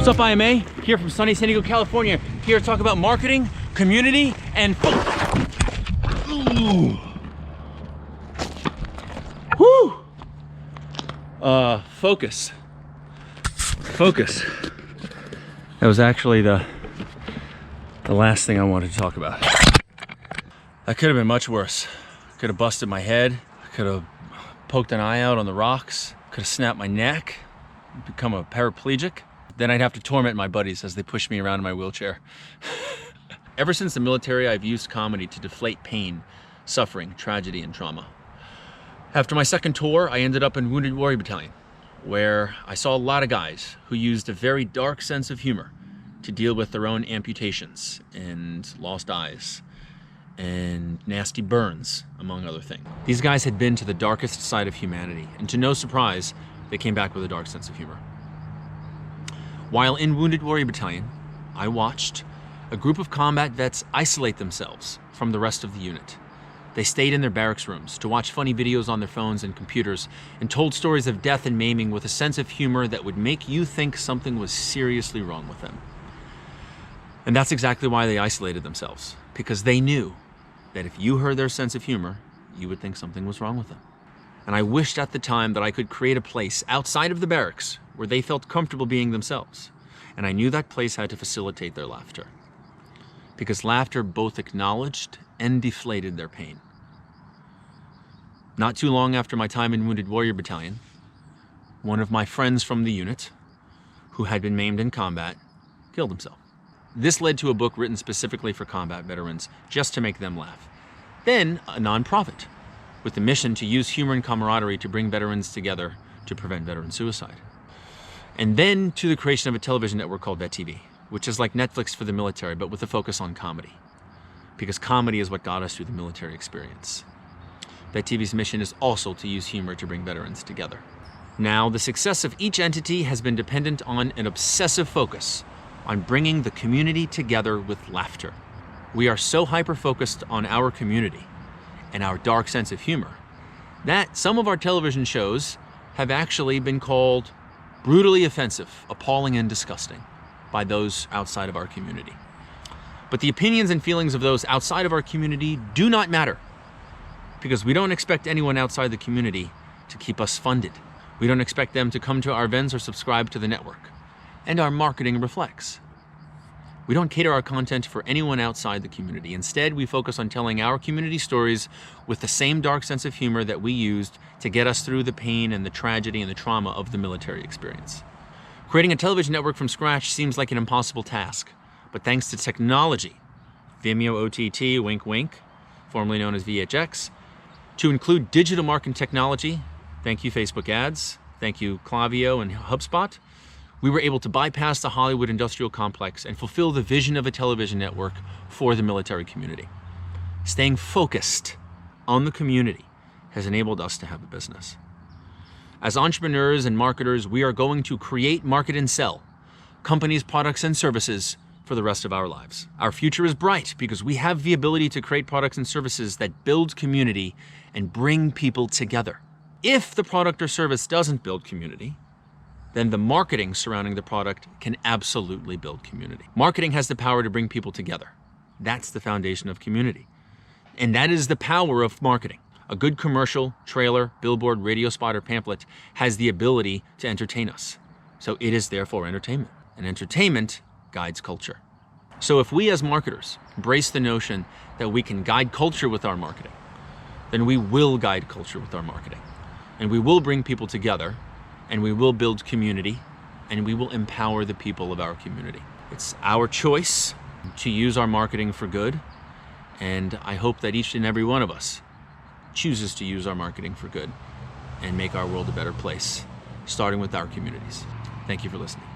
What's up, IMA? Here from sunny San Diego, California. Here to talk about marketing, community, and Ooh. Woo! Focus. That was actually the last thing I wanted to talk about. That could have been much worse. Could have busted my head. Could have poked an eye out on the rocks. Could have snapped my neck, become a paraplegic. Then I'd have to torment my buddies as they push me around in my wheelchair. Ever since the military, I've used comedy to deflate pain, suffering, tragedy, and trauma. After my second tour, I ended up in Wounded Warrior Battalion, where I saw a lot of guys who used a very dark sense of humor to deal with their own amputations and lost eyes and nasty burns, among other things. These guys had been to the darkest side of humanity, and to no surprise, they came back with a dark sense of humor. While in Wounded Warrior Battalion, I watched a group of combat vets isolate themselves from the rest of the unit. They stayed in their barracks rooms to watch funny videos on their phones and computers and told stories of death and maiming with a sense of humor that would make you think something was seriously wrong with them. And that's exactly why they isolated themselves, because they knew that if you heard their sense of humor, you would think something was wrong with them. And I wished at the time that I could create a place outside of the barracks where they felt comfortable being themselves. And I knew that place had to facilitate their laughter, because laughter both acknowledged and deflated their pain. Not too long after my time in Wounded Warrior Battalion, one of my friends from the unit, who had been maimed in combat, killed himself. This led to a book written specifically for combat veterans, just to make them laugh. Then a nonprofit, with the mission to use humor and camaraderie to bring veterans together to prevent veteran suicide. And then to the creation of a television network called Vet TV, which is like Netflix for the military, but with a focus on comedy. Because comedy is what got us through the military experience. Vet TV's mission is also to use humor to bring veterans together. Now, the success of each entity has been dependent on an obsessive focus on bringing the community together with laughter. We are so hyper-focused on our community and our dark sense of humor that some of our television shows have actually been called brutally offensive, appalling, and disgusting by those outside of our community. But the opinions and feelings of those outside of our community do not matter, because we don't expect anyone outside the community to keep us funded. We don't expect them to come to our events or subscribe to the network. And our marketing reflects. We don't cater our content for anyone outside the community. Instead, we focus on telling our community stories with the same dark sense of humor that we used to get us through the pain and the tragedy and the trauma of the military experience. Creating a television network from scratch seems like an impossible task, but thanks to technology, Vimeo OTT, wink wink, formerly known as VHX, to include digital marketing technology, thank you Facebook ads, thank you Klaviyo and HubSpot, we were able to bypass the Hollywood industrial complex and fulfill the vision of a television network for the military community. Staying focused on the community has enabled us to have a business. As entrepreneurs and marketers, we are going to create, market, and sell companies, products, and services for the rest of our lives. Our future is bright because we have the ability to create products and services that build community and bring people together. If the product or service doesn't build community, then the marketing surrounding the product can absolutely build community. Marketing has the power to bring people together. That's the foundation of community. And that is the power of marketing. A good commercial, trailer, billboard, radio spot, or pamphlet has the ability to entertain us. So it is therefore entertainment. And entertainment guides culture. So if we as marketers embrace the notion that we can guide culture with our marketing, then we will guide culture with our marketing. And we will bring people together, and we will build community, and we will empower the people of our community. It's our choice to use our marketing for good, and I hope that each and every one of us chooses to use our marketing for good and make our world a better place, starting with our communities. Thank you for listening.